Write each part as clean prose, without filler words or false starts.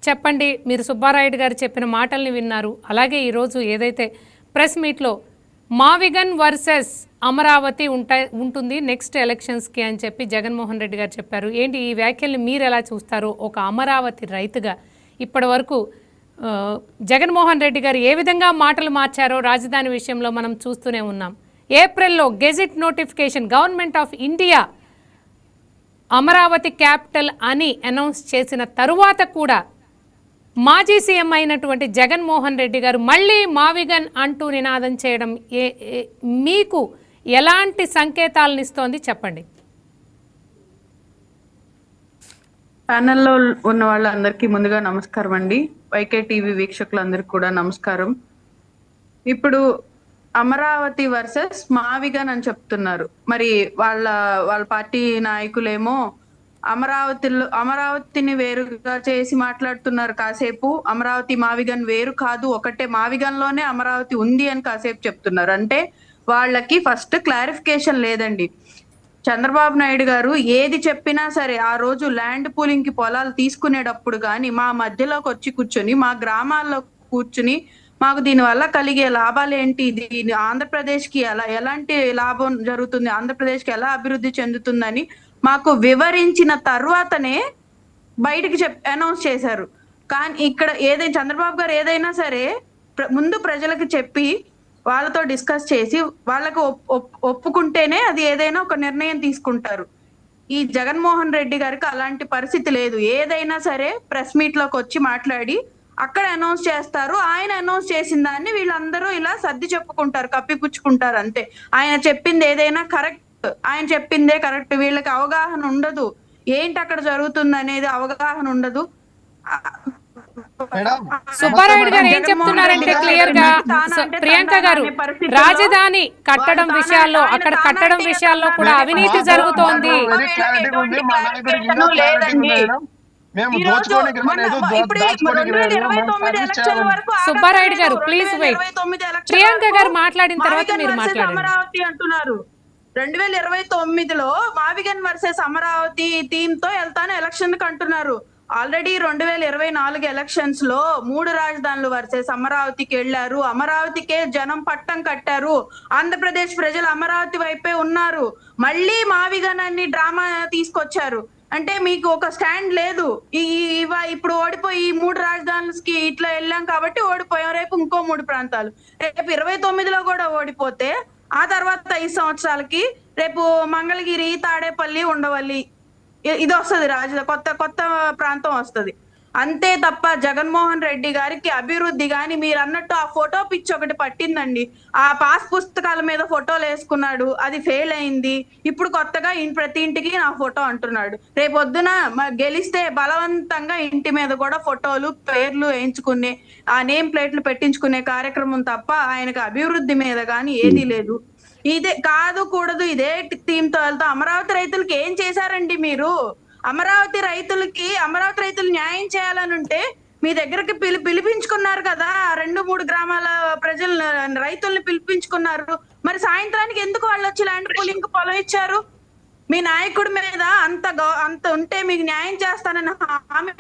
చెప్పండి. మీరు సుబ్బారాయుడు గారు చెప్పిన మాటల్ని విన్నారు. అలాగే ఈరోజు ఏదైతే ప్రెస్ మీట్లో మావిగన్ వర్సెస్ అమరావతి ఉంటుంది నెక్స్ట్ ఎలక్షన్స్కి అని చెప్పి జగన్మోహన్ రెడ్డి గారు చెప్పారు. ఏంటి ఈ వ్యాఖ్యల్ని మీరు ఎలా చూస్తారు? ఒక అమరావతి రైతుగా ఇప్పటి వరకు జగన్మోహన్ రెడ్డి గారు ఏ విధంగా మాటలు మార్చారో రాజధాని విషయంలో మనం చూస్తూనే ఉన్నాం. ఏప్రిల్లో gazette notification government of India Amaravati capital అని అనౌన్స్ చేసిన తరువాత కూడా మాజీ సీఎం అయినటువంటి జగన్మోహన్ రెడ్డి గారు మళ్ళీ మావిగన్ అంటూ నినాదం చేయడం మీకు ఎలాంటి సంకేతాలను ఇస్తోంది చెప్పండి. ప్యానెల్లో ఉన్న వాళ్ళందరికీ ముందుగా నమస్కారం అండి. వైకే టీవీ వీక్షకులందరికీ కూడా నమస్కారం. ఇప్పుడు అమరావతి వర్సెస్ మావిగన్ అని చెప్తున్నారు. మరి వాళ్ళ పార్టీ నాయకులేమో అమరావతిని వేరుగా చేసి మాట్లాడుతున్నారు కాసేపు. అమరావతి మావిగన్ వేరు కాదు, ఒకటే మావిగన్ లోనే అమరావతి ఉంది అని కాసేపు చెప్తున్నారు. అంటే వాళ్ళకి ఫస్ట్ క్లారిఫికేషన్ లేదండి. చంద్రబాబు నాయుడు గారు ఏది చెప్పినా సరే ఆ రోజు ల్యాండ్ పూలింగ్ కి పొలాలు తీసుకునేటప్పుడు కానీ మా మధ్యలోకి వచ్చి కూర్చొని మా గ్రామాల్లో కూర్చుని మాకు దీని వల్ల కలిగే లాభాలు ఏంటి, దీని ఆంధ్రప్రదేశ్ కి ఎలాంటి లాభం జరుగుతుంది, ఆంధ్రప్రదేశ్ కి ఎలా అభివృద్ధి చెందుతుందని మాకు వివరించిన తర్వాతనే బయటికి అనౌన్స్ చేశారు. కానీ ఇక్కడ ఏదైనా చంద్రబాబు గారు ఏదైనా సరే ముందు ప్రజలకు చెప్పి వాళ్ళతో డిస్కస్ చేసి వాళ్ళకు ఒప్పుకుంటేనే అది ఏదైనా ఒక నిర్ణయం తీసుకుంటారు. ఈ జగన్మోహన్ రెడ్డి గారికి అలాంటి పరిస్థితి లేదు. ఏదైనా సరే ప్రెస్ మీట్ లోకి వచ్చి మాట్లాడి అక్కడ అనౌన్స్ చేస్తారు. ఆయన అనౌన్స్ చేసిన దాన్ని వీళ్ళందరూ ఇలా సర్ది చెప్పుకుంటారు, కప్పిపుచ్చుకుంటారు అంతే. ఆయన చెప్పింది ఏదైనా కరెక్ట్, ఆయన చెప్పిందే కరెక్ట్. వీళ్ళకి అవగాహన ఉండదు, ఏంటి అక్కడ జరుగుతుంది అనేది అవగాహన ఉండదు. సుబ్బారాయుడు గారు ఏం చెప్తున్నారంటే క్లియర్ గా, ప్రియాంక గారు రాజధాని కట్టడం విషయాల్లో అక్కడ కట్టడం విషయాల్లో కూడా అవినీతి జరుగుతోంది. సుబ్బారాయుడు గారు ప్లీజ్ వెయిట్. ప్రియాంక గారు మాట్లాడిన తర్వాత మీరు మాట్లాడండి. అమరావతి అంటున్నారు. 2029లో మావిగన్ వర్సెస్ అమరావతి థీమ్ తో వెళ్తాను ఎలక్షన్ కి అంటున్నారు. ఆల్రెడీ 2024 ఎలక్షన్స్ లో 3 రాజధానులు వర్సెస్ అమరావతికి వెళ్లారు. అమరావతికే జనం పట్టం కట్టారు. ఆంధ్రప్రదేశ్ ప్రజలు అమరావతి వైపే ఉన్నారు. మళ్ళీ మావిగనాన్ని డ్రామా తీసుకొచ్చారు. అంటే మీకు ఒక స్టాండ్ లేదు. ఇప్పుడు ఓడిపోయి ఈ 3 రాజధానులకి ఇట్లా వెళ్ళాం కాబట్టి ఓడిపోయాం. రేపు ఇంకో 3 ప్రాంతాలు, రేపు 29లో కూడా ఓడిపోతే ఆ తర్వాత 5 సంవత్సరాలకి రేపు మంగళగిరి, తాడేపల్లి, ఉండవల్లి ఇది వస్తుంది, కొత్త ప్రాంతం వస్తుంది. అంతే తప్ప జగన్మోహన్ రెడ్డి గారికి అభివృద్ధి కానీ మీరు అన్నట్టు ఆ ఫోటో పిచ్చి ఒకటి పట్టిందండి. ఆ పాస్ పుస్తకాల మీద ఫోటోలు వేసుకున్నాడు, అది ఫెయిల్ అయింది. ఇప్పుడు కొత్తగా ప్రతి ఇంటికి నా ఫోటో అంటున్నాడు. రేపొద్దున గెలిస్తే బలవంతంగా ఇంటి మీద కూడా ఫోటోలు, పేర్లు వేయించుకునే, ఆ నేమ్ ప్లేట్లు పెట్టించుకునే కార్యక్రమం తప్ప ఆయనకు అభివృద్ధి మీద కానీ ఏదీ లేదు. ఇదే కాదు కూడదు ఇదే థీమ్ తో వెళ్తా. అమరావతి రైతులకి ఏం చేశారండి మీరు? అమరావతి రైతులు న్యాయం చేయాలని ఉంటే మీ దగ్గరికి పిలిపించుకున్నారు కదా, 2-3 గ్రామాల రైతుల్ని పిలిపించుకున్నారు. మరి సాయంత్రానికి ఎందుకు వాళ్ళు వచ్చి ల్యాండ్ పూలింగ్ పొలం ఇచ్చారు? మీ నాయకుడి మీద అంత ఉంటే మీకు న్యాయం చేస్తానని హామీ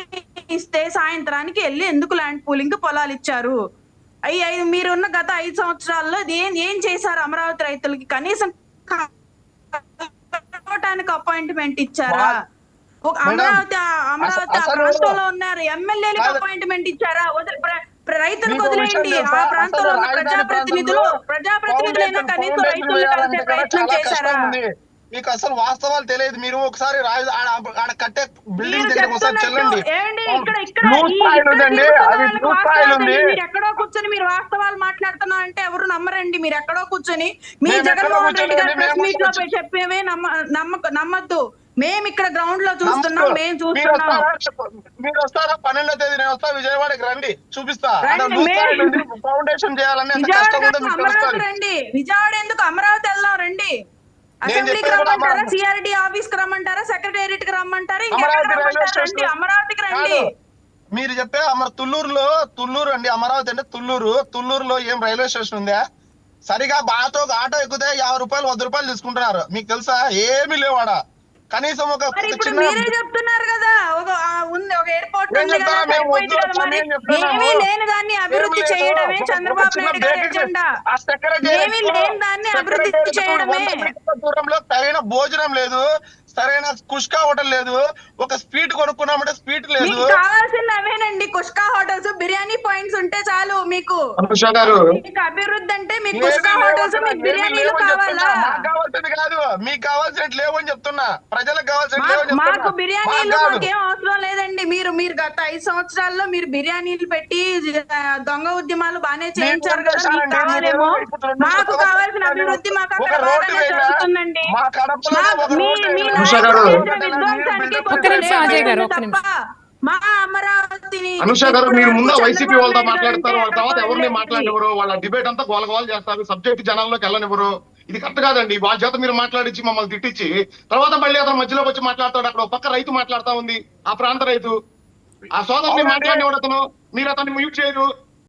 ఇస్తే సాయంత్రానికి వెళ్ళి ఎందుకు ల్యాండ్ పూలింగ్ పొలాలు ఇచ్చారు? మీరున్న గత 5 సంవత్సరాల్లో ఏం చేశారు అమరావతి రైతులకి? కనీసం అపాయింట్మెంట్ ఇచ్చారా? అమరావతి ప్రాంతంలో ఉన్నారు ఎమ్మెల్యేలకు అపాయింట్మెంట్ ఇచ్చారా? రైతులకు వదిలేయండి. ఆ ప్రాంతంలో ఉన్న ప్రజాప్రతినిధులైనా కనీసం రైతులను కలిసే ప్రయత్నం చేశారా? మీకు అసలు వాస్తవాలు తెలియదు. మీరు ఒకసారి కట్టే బిల్డింగ్ దగ్గర ఒకసారి చెల్లండి. మీరు ఎక్కడో కూర్చొని మీరు వాస్తవాలు మాట్లాడుతున్నా అంటే ఎవరు నమ్మరండి. మీరు ఎక్కడో కూర్చొని మీ జగన్మోహన్ రెడ్డి గారు ప్రెస్ మీట్ లో చెప్పేవే నమ్మద్దు. మేము ఇక్కడ గ్రౌండ్ లో చూస్తున్నాం, మేము చూస్తున్నాం. మీరు వస్తారా? 12వ తేదీ నేను వస్తా, విజయవాడకి రండి, చూపిస్తా. ఫౌండేషన్ చేయాలని అమరావతి రండి. విజయవాడ ఎందుకు, అమరావతి వెళ్దాం రండి. అసెంబ్లీకి రమ్మంటారా, సిఆర్డి ఆఫీస్ కి రమ్మంటారా, సెక్రటేరియట్ కి రమ్మంటారా, ఇంకెక్కడ రమ్మంటారా? అమరావతికి రండి. మీరు చెప్పే తుళ్ళూరు అండి. అమరావతి అంటే తుళ్ళూరులో ఏం రైల్వే స్టేషన్ ఉందా? సరిగా ఆటో ఎక్కితే 50 రూపాయలు 100 రూపాయలు తీసుకుంటున్నారు. మీకు తెలుసా? ఏమీ లేవాడా. కనీసం ఒక మరి ఇప్పుడు చిన్న మీరే చెప్తున్నారు కదా ఉంది ఒక ఎయిర్పోర్ట్ ఏం ఉంది కదా, చెప్తారా? మేము సరిపోయింది వద్దు కదా. మరి అని చెప్తున్నాము. ఏమీ లేని దాన్ని అభివృద్ధి ఏం లేదు. చేయడమే ఒక చంద్రబాబు చిన్న నాయుడు గారి బేకరీ ఎజెండా. ఆ సెక్రటేరియట్ ఏమీ లేని దాన్ని అభివృద్ధి సెక్రటేరియట్ చేయడమే. 100 మీటర్ల దూరంలో సరైన భోజనం లేదు, సరైన కుష్కా హోటల్ లేదు, ఒక స్వీట్ కొనుక్కున్నామంటే స్వీట్ లేదు. మీకు కావాల్సింది అవేనండి, కుష్కా హోటల్స్, బిర్యానీ పాయింట్స్ ఉంటే చాలు. మీకు అనుష గారు మీకు అభివృద్ధి అంటే మీకు కుష్కా హోటల్స్, మీకు బిర్యానీలు కావాలా? మాకు కావాల్సింది కాదు, మీకు కావాల్సినట్టు లేవని చెప్తున్నా, ప్రజలకు కావాల్సినట్టు లేవని మాకు చెప్తున్నా. బిర్యానీలు మాకు కాదు. మాకేం అవసరం లేదండి. మీరు గత 5 సంవత్సరాల్లో మీరు బిర్యానీలు పెట్టి దొంగ ఉద్యమాలు బానే చేయించారు కదా, మీకు కావాలేమో. మాకు కావాల్సిన అభివృద్ధి మాకు అక్కడ బాగానే జరుగుతుందండి. మా కడపలో ఒక మీ రోడ్డు మీ వేయలేదు. నాయకులు గారు. చేసిన విధ్వంసానికి ఒక్క నిమిషం అజయ్ గారు, ఒక్క తప్ప మా అమరావతిని అనుష గారు, మీరు ముందు వైసీపీ చంద్రబాబు వాళ్ళతో నాయుడు మాట్లాడతారు, వాళ్ళ తర్వాత ఎక్కడికో ఎవరిని వెళ్ళేది. మాట్లాడినవరు, వాళ్ళ డిబేట్ అంతా గోలగోలు చేస్తారు, సబ్జెక్ట్ జనాల్లోకి వెళ్ళనివ్వరు. ఇది కరెక్ట్ కాదండి. వాళ్ళ చేత మీరు మాట్లాడించి మమ్మల్ని తిట్టించి తర్వాత మళ్ళీ అతను మధ్యలోకి వచ్చి మాట్లాడతాడు. అక్కడ ఒక పక్క రైతు మాట్లాడుతా ఉంది, ఆ ప్రాంత రైతు. ఆ సోదరుని మాట్లాడినవాడు అతను, మీరు అతన్ని మ్యూట్ చేయరు.